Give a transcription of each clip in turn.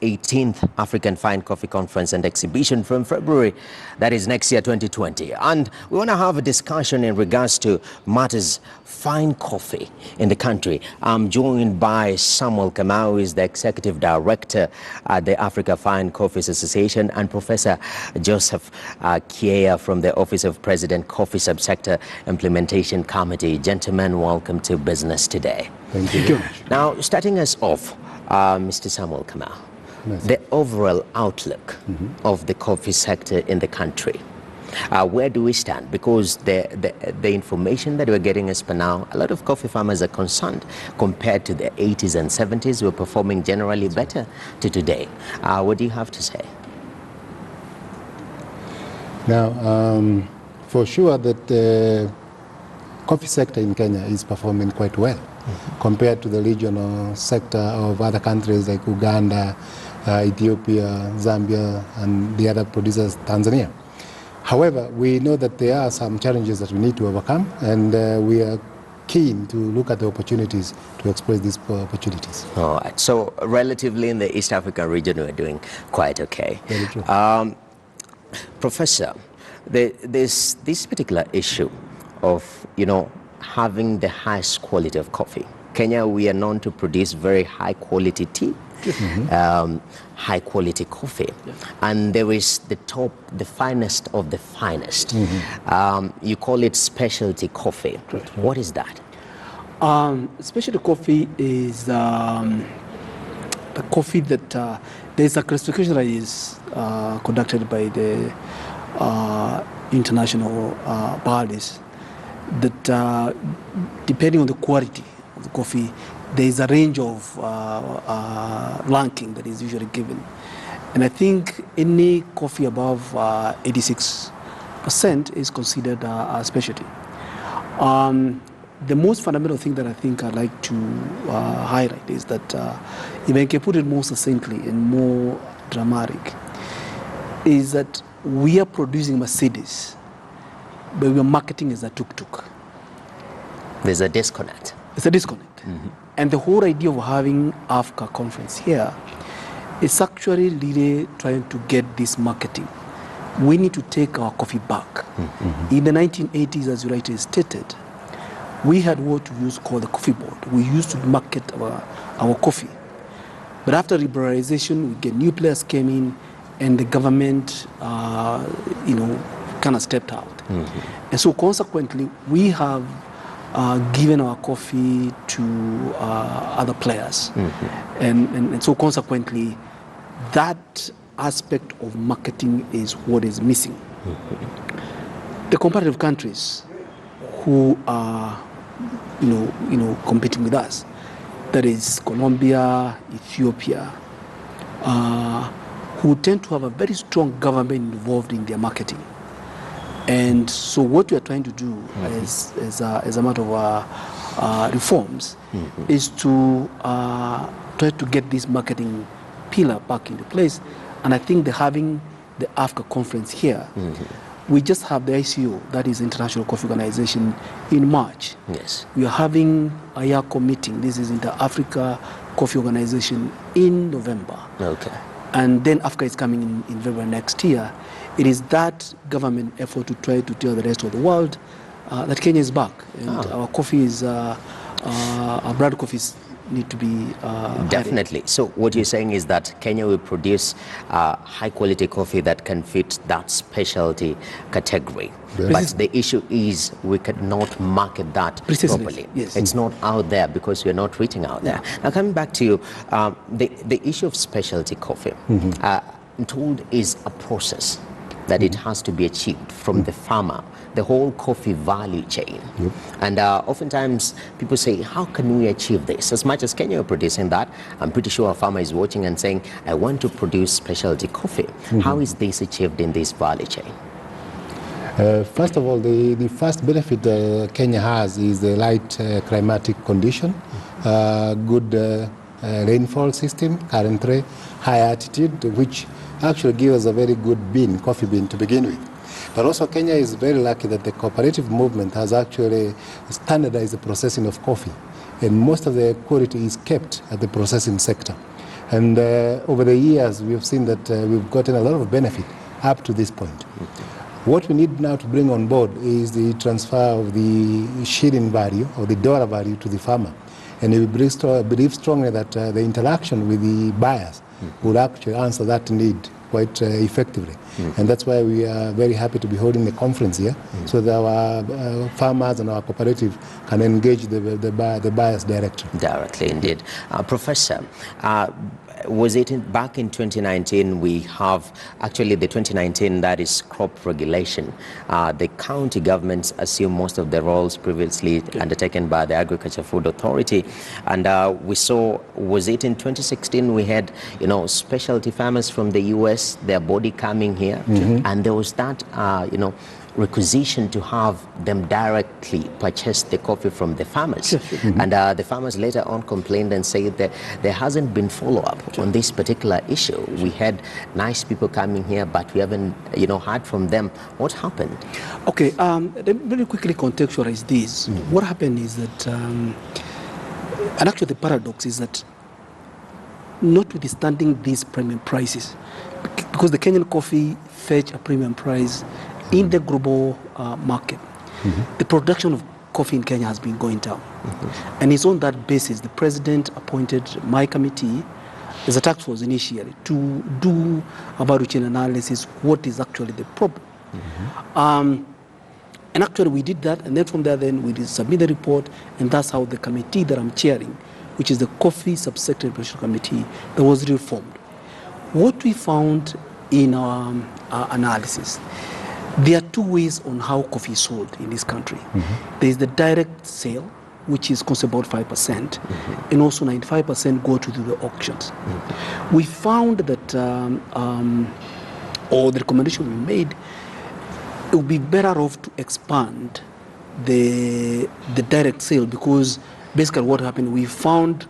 18th African Fine Coffee Conference and Exhibition from February, that is next year 2020. And we want to have a discussion in regards to matters fine coffee in the country. I'm joined by Samuel Kamau, who is the Executive Director at the Africa Fine Coffees Association, and Professor Joseph Kiea from the Office of President Coffee Subsector Implementation Committee. Gentlemen, welcome to Business Today. Thank you. Now, starting us off, Mr. Samuel Kamau, the overall outlook of the coffee sector in the country. Where do we stand? Because the information that we're getting as per now, a lot of coffee farmers are concerned compared to the 80s and 70s. We're performing generally better to today. What do you have to say? Now, for sure that the coffee sector in Kenya is performing quite well compared to the regional sector of other countries like Uganda, Ethiopia, Zambia, and the other producers, Tanzania. However, we know that there are some challenges that we need to overcome, and we are keen to look at the opportunities to exploit these opportunities. All right. So relatively in the East African region, we're doing quite okay. Very true. Professor, this particular issue of, having the highest quality of coffee. Kenya, we are known to produce very high quality tea, high quality coffee, and there is the finest of the finest. You call it specialty coffee. What is that? Specialty coffee is the coffee that there's a classification that is conducted by the international bodies that depending on the quality of the coffee, there is a range of ranking that is usually given. And I think any coffee above 86% is considered a specialty. The most fundamental thing that I think I'd like to highlight is that, if I can put it more succinctly and more dramatic, is that we are producing Mercedes, but we are marketing as a tuk-tuk. There's a disconnect. It's a disconnect. And the whole idea of having Africa conference here is actually really trying to get this marketing. We need to take our coffee back. In the 1980s, as you rightly stated, we had what we used to call the coffee board. We used to market our coffee. But after liberalization, we get new players came in, and the government, kind of stepped out. And so consequently, we have given our coffee to other players. And so consequently, that aspect of marketing is what is missing. The comparative countries who are, competing with us, that is Colombia, Ethiopia, who tend to have a very strong government involved in their marketing. And so what we are trying to do as a matter of reforms is to try to get this marketing pillar back into place. And I think having the Africa conference here, we just have the ICO, that is International Coffee Organization, in March. Yes. We are having a IACO meeting, this is Inter-Africa Coffee Organization, in November. Okay. And then Africa is coming in February next year. It is that government effort to try to tell the rest of the world that Kenya is back. And our coffee is, our brand coffees need to be definitely. So what you're saying is that Kenya will produce high quality coffee that can fit that specialty category. Yes. But the issue is we cannot market that properly. Yes. It's not out there because we're not reaching out there. Now coming back to you, the issue of specialty coffee, I'm told is a process that it has to be achieved from the farmer, the whole coffee value chain. And oftentimes people say, how can we achieve this? As much as Kenya are producing that, I'm pretty sure a farmer is watching and saying, I want to produce specialty coffee. How is this achieved in this value chain? First of all, the first benefit Kenya has is the light climatic condition, good rainfall system, currently high altitude, which actually gives us a very good coffee bean to begin with. But also Kenya is very lucky that the cooperative movement has actually standardized the processing of coffee, and most of the quality is kept at the processing sector. And over the years, we've seen that we've gotten a lot of benefit up to this point. What we need now to bring on board is the transfer of the shilling value or the dollar value to the farmer. And we believe strongly that the interaction with the buyers will actually answer that need quite effectively. And that's why we are very happy to be holding the conference here, so that our farmers and our cooperative can engage the buyers directly. Directly, indeed. Professor, was it back in 2019 we have, actually the 2019, that is crop regulation. The county governments assume most of the roles previously undertaken by the Agriculture Food Authority. And we saw, was it in 2016 we had, specialty farmers from the US, their body coming here, and there was that, requisition to have them directly purchase the coffee from the farmers. And the farmers later on complained and said that there hasn't been follow-up on this particular issue. We had nice people coming here, but we haven't, heard from them. What happened? Okay, let me very quickly contextualize this. What happened is that, and actually the paradox is that, notwithstanding these premium prices, because the Kenyan coffee fetch a premium price in the global market, the production of coffee in Kenya has been going down. And it's on that basis the president appointed my committee as a task force initially to do a value chain analysis, what is actually the problem. And actually we did that, and then from there then we did submit the report, and that's how the committee that I'm chairing, which is the Coffee Subsector Implementation Committee, that was reformed. What we found in our analysis, there are two ways on how coffee is sold in this country. There is the direct sale, which is considered about 5%, and also 95% go to the auctions. We found that, or the recommendation we made, it would be better off to expand the direct sale, because basically what happened, we found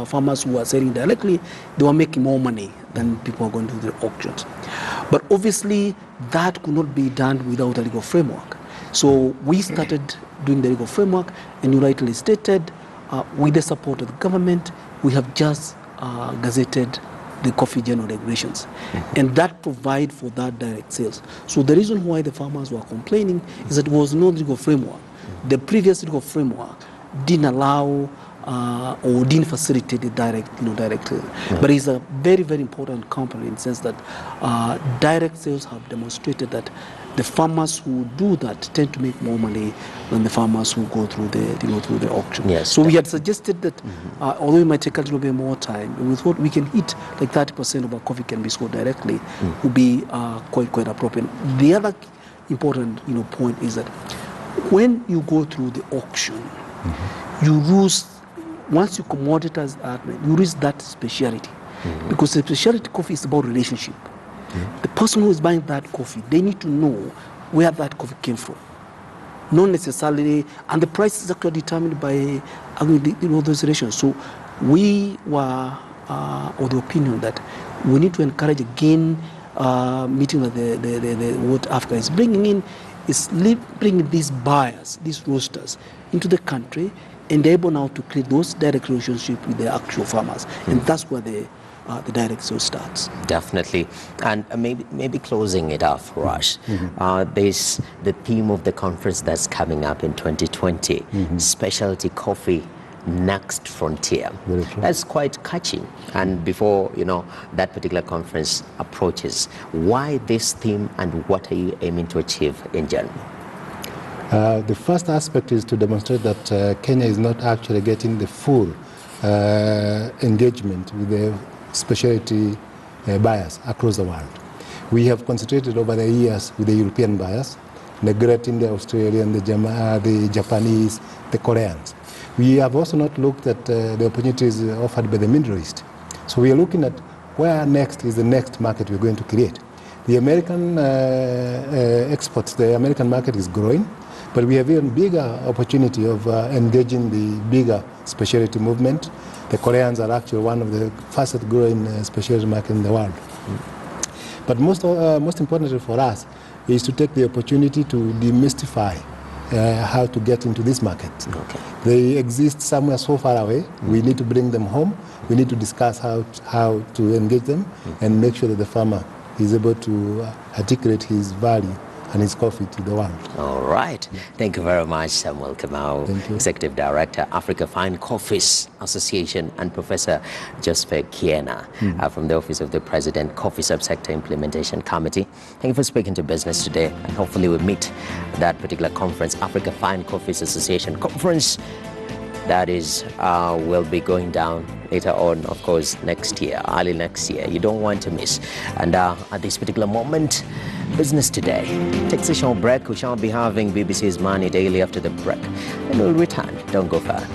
farmers who are selling directly, they were making more money than people are going to the auctions. But obviously that could not be done without a legal framework. So we started doing the legal framework, and you rightly stated, with the support of the government, we have just gazetted the coffee general regulations, and that provide for that direct sales. So the reason why the farmers were complaining is that there was no legal framework. The previous legal framework didn't allow or didn't facilitate the direct sale. But it's a very, very important component in the sense that direct sales have demonstrated that the farmers who do that tend to make more money than the farmers who go through the auction. Yes, so we had suggested that, although it might take a little bit more time, we thought we can hit like 30% of our coffee can be sold directly, would be quite appropriate. The other important point is that when you go through the auction, you lose, once you commoditize that, you lose that speciality. Because the speciality coffee is about relationship. The person who is buying that coffee, they need to know where that coffee came from. Not necessarily, and the price is actually determined by those relations. So we were of the opinion that we need to encourage again, meeting that what Africa is bringing in, is bringing these buyers, these roasters into the country, and they're able now to create those direct relationships with the actual farmers. And that's where the direct sale starts. Definitely. And maybe closing it off, Rush, there's the theme of the conference that's coming up in 2020, specialty coffee, next frontier. That's quite catchy. And before that particular conference approaches, why this theme and what are you aiming to achieve in general? The first aspect is to demonstrate that Kenya is not actually getting the full engagement with the specialty buyers across the world. We have concentrated over the years with the European buyers, neglecting the Australian, the Japanese, the Koreans. We have also not looked at the opportunities offered by the Middle East. So we are looking at where next is the next market we're going to create. The American exports, the American market is growing, but we have even bigger opportunity of engaging the bigger specialty movement. The Koreans are actually one of the fastest growing specialty market in the world. But most importantly for us is to take the opportunity to demystify how to get into this market. Okay. They exist somewhere so far away. We need to bring them home. We need to discuss how to engage them and make sure that the farmer is able to articulate his value and his coffee to the world. All right. Thank you very much, Samuel Kamau, Thank you. Executive Director, Africa Fine Coffees Association, and Professor Joseph Kiena from the Office of the President, Coffee Subsector Implementation Committee. Thank you for speaking to business today, and hopefully we'll meet that particular conference, Africa Fine Coffees Association Conference, that is will be going down later on, of course, next year, early next year. You don't want to miss. And at this particular moment, business today takes a short break. We shall be having BBC's Money Daily after the break, and we'll return. Don't go far.